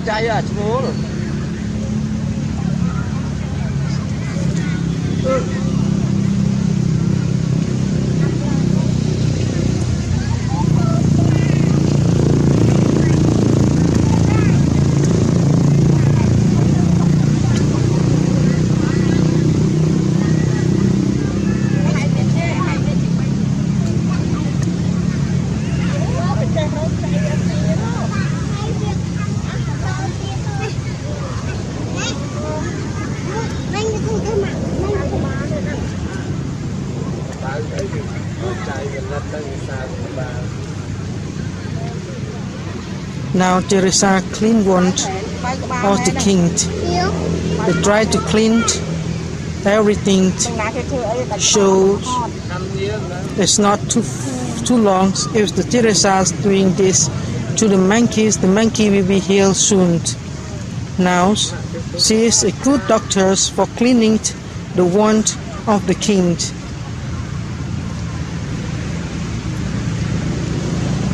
Chay à, chú rồi. Now Teresa clean one of the king. They try to clean everything, so it's not too long. If the Teresa is doing this to the monkeys will be healed soon. Now she is a good doctor for cleaning the wound of the king.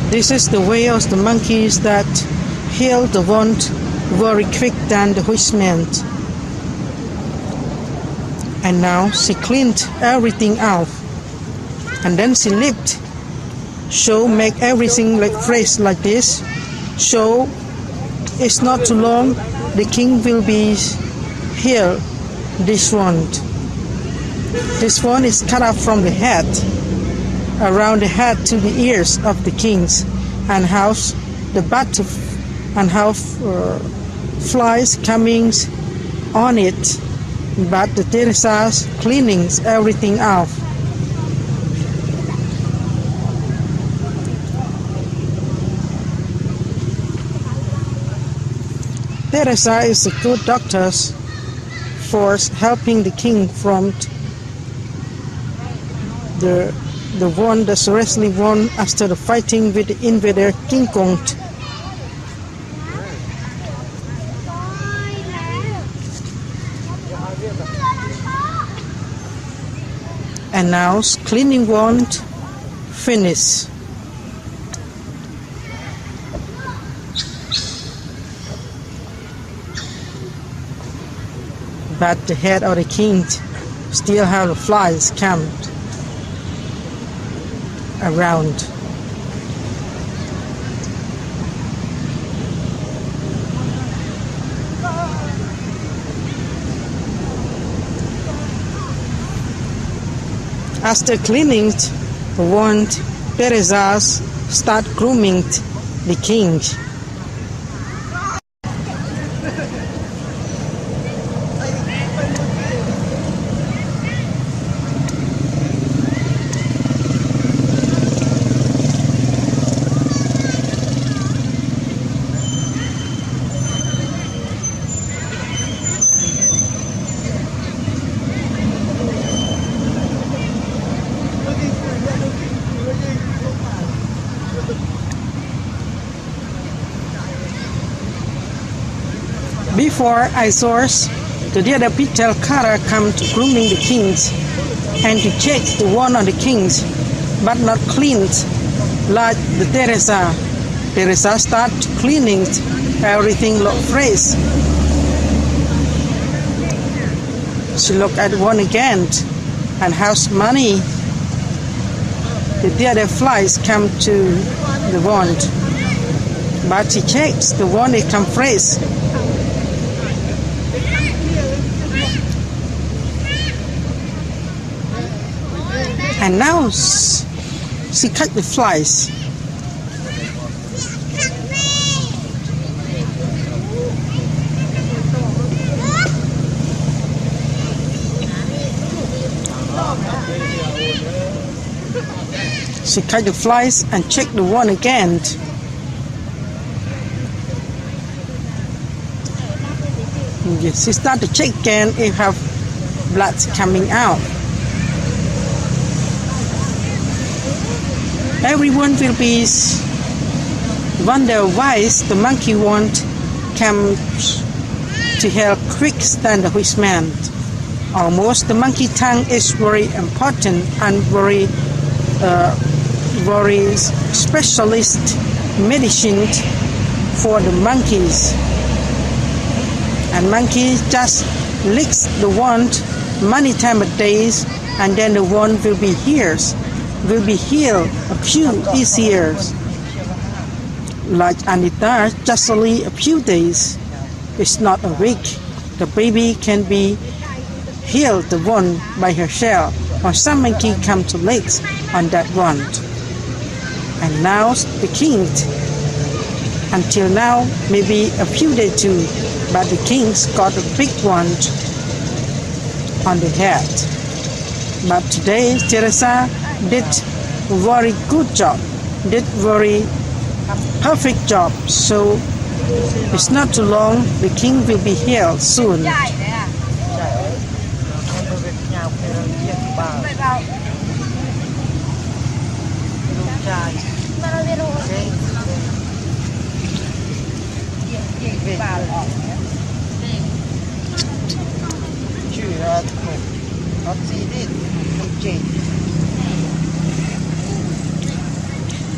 This is the way of the monkeys that heal the wound very quick than the witchman. And now she cleaned everything out, and then she lived. So make everything like fresh like this. So it's not too long. The king will be healed. This one is cut off from the head, around the head to the ears of the kings, and how the butt and how flies coming on it. But the Teresa's cleaning everything out. Teresa is a good doctor for helping the king from the one that seriously won after the fighting with the invader King Kong. And now cleaning wand finish. But the head of the king still have the flies camped around. After cleaning the wound, Teresa start grooming the king. Before Isource, the other Pitel Kara come to grooming the kings and to check the one on the kings, but not cleaned like the Teresa. Teresa start cleaning, everything look fresh. She look at one again and has money. The other flies come to the wand, but she checks the one they come fresh. And now she cut the flies. She cut the flies and check the one again. Yes, she start to check again if have blood coming out. Everyone will be wonder why the monkey won't come to help quick than the horseman. Almost the monkey tongue is very important and very specialist medicine for the monkeys. And monkey just licks the wand many times a day, and then the wand will be healed a few easier. Like Anita, just only a few days. It's not a week. The baby can be healed the one by herself, or some monkey come to legs on that one. And now the king, until now maybe a few days too, but the king's got a big one on the head. But today Teresa did very good job, did very perfect job, so it's not too long, the king will be healed soon.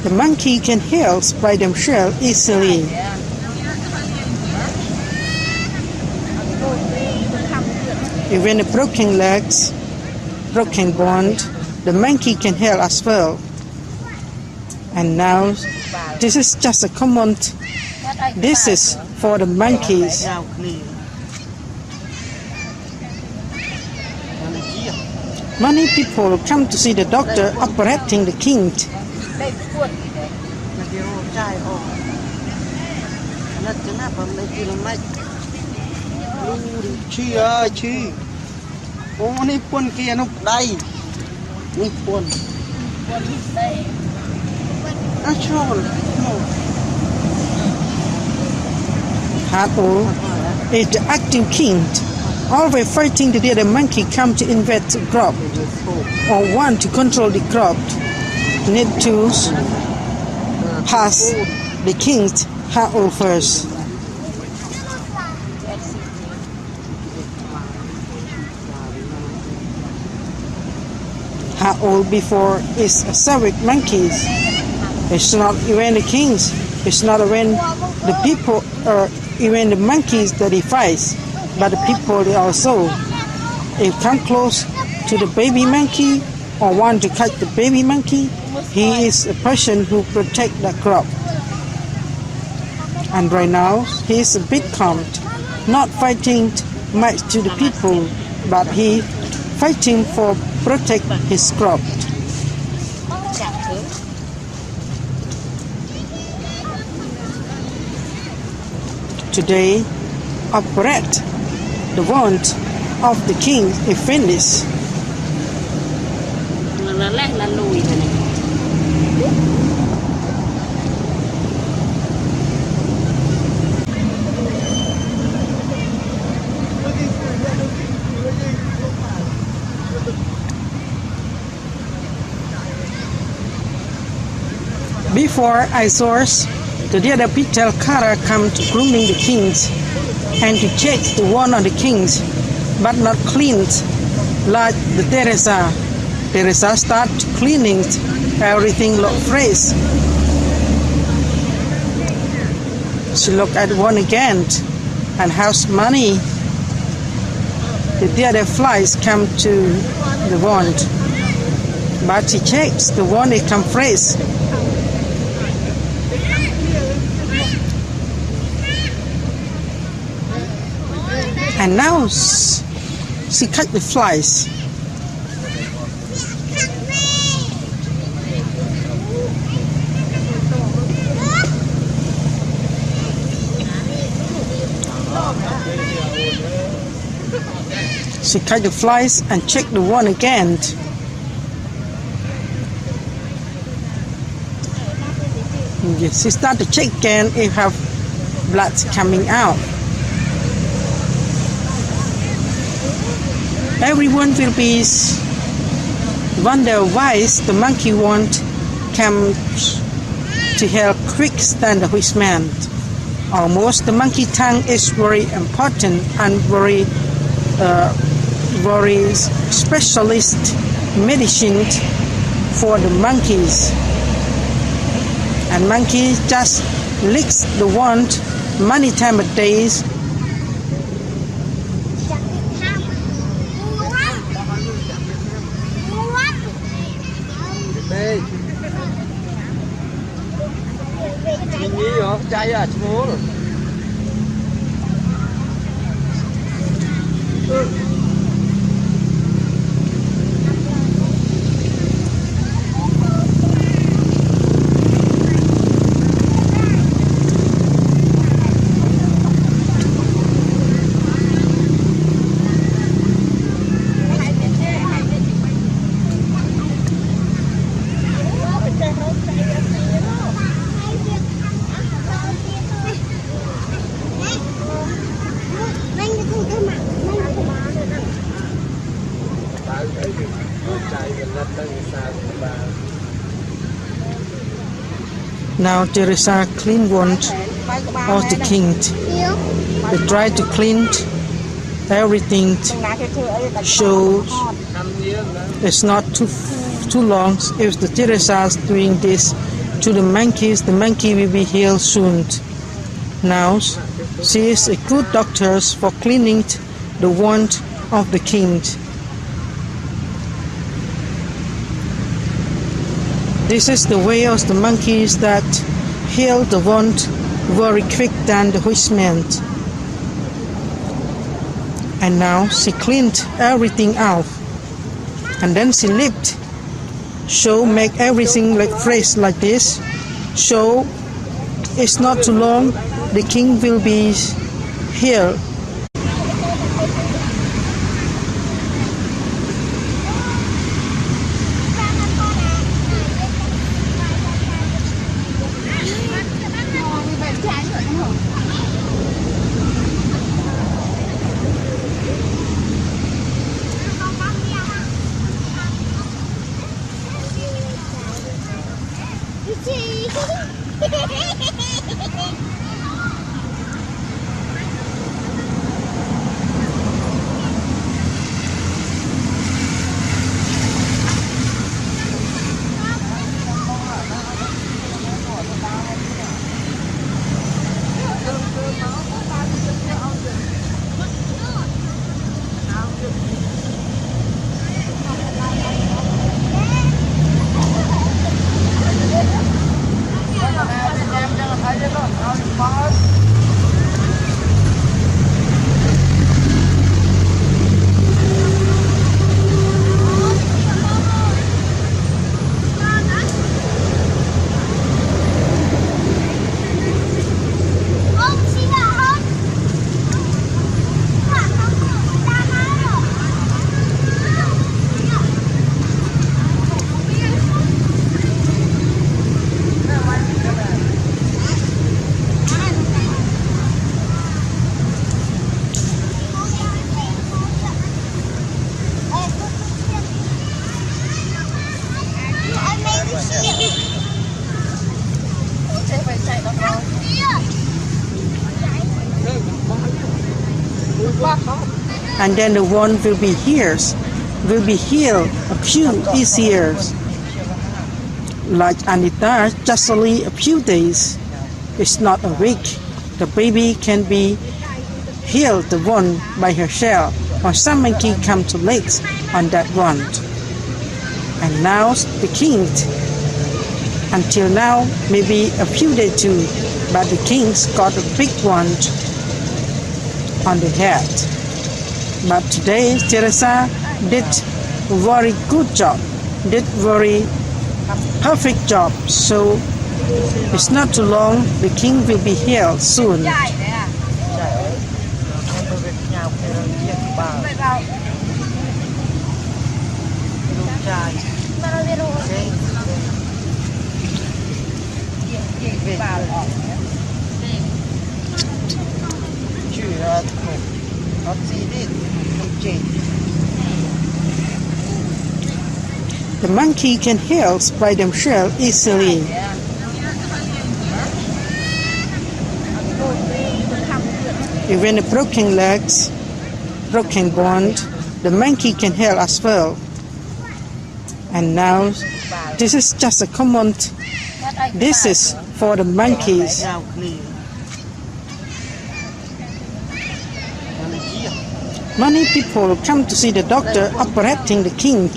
The monkey can heal by themselves easily. Even the broken legs, broken bone, the monkey can heal as well. And now, this is just a common. This is for the monkeys. Many people come to see the doctor operating the king. Hato is the active king, always fighting the other monkey come to invade the crop or want to control the crop. Need to pass the king's Hato first. Hato before is a savage monkeys. It's not even the kings. It's not even the people or even the monkeys that he fights, but the people they also. If come close to the baby monkey or want to catch the baby monkey, he is a person who protect the crop. And right now he is a bit calm, not fighting much to the people, but he fighting for protect his crop. Today, operate the want of the king is finished. Before I source, the other Pitel Kara come to grooming the kings and to check the one on the kings, but not cleaned like the Teresa. Teresa start cleaning everything look fresh. She look at one again and has money. The other flies come to the wand, but she checks the one it come fresh. And now she cut the flies. She cut the flies and check the one again. She start to check again if have blood coming out. Everyone will be wonder why the monkey won't come to help quick than the witchman. Almost the monkey tongue is very important and very specialist medicine for the monkeys. And monkey just licks the wand many times a day. Chay à, chú Now Teresa clean wand of the king. They try to clean everything, so it's not too long. If the Teresa is doing this to the monkeys, the monkey will be healed soon. Now she is a good doctor for cleaning the wand of the king. This is the way of the monkeys that heal the wound very quick than the witchman. And now she cleaned everything out, and then she lipped, so make everything like fresh like this. So it's not too long, the king will be healed. and then the wound will be healed a few easier. Like Anita, just only a few days. It's not a week. The baby can be healed the wound by herself, or some monkey come to legs on that wound. And now the king, until now, maybe a few days too, but the king's got a big wound on the head. But today, Teresa did a very good job, did very perfect job. So it's not too long, the king will be healed soon. The monkey can heal by themselves easily. Even the broken legs, broken bone, the monkey can heal as well. And now, this is just a comment. This is for the monkeys. Many people come to see the doctor operating the king.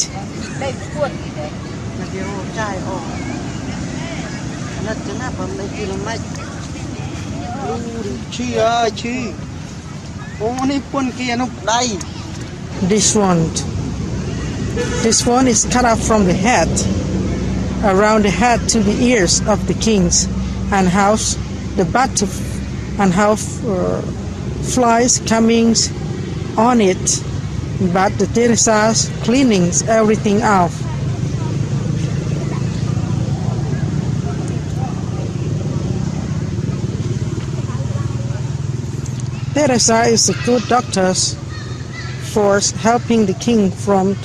This one is cut off from the head, around the head to the ears of the kings, and how the flies coming on it, but the Teresa's cleaning everything off. Teresa is a good doctor for helping the king from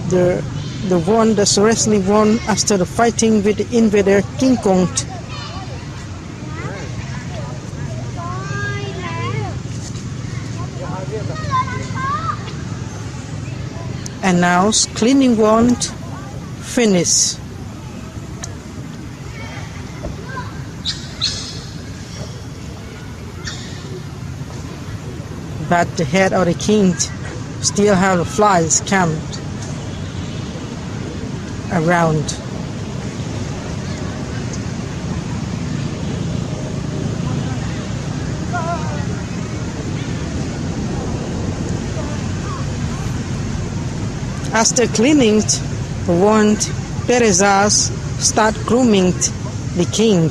the one that seriously won after the fighting with the invader King Kong. And now cleaning wound finished. But the head of the king still have the flies camped around. After cleaning the wound, Teresa start grooming the king.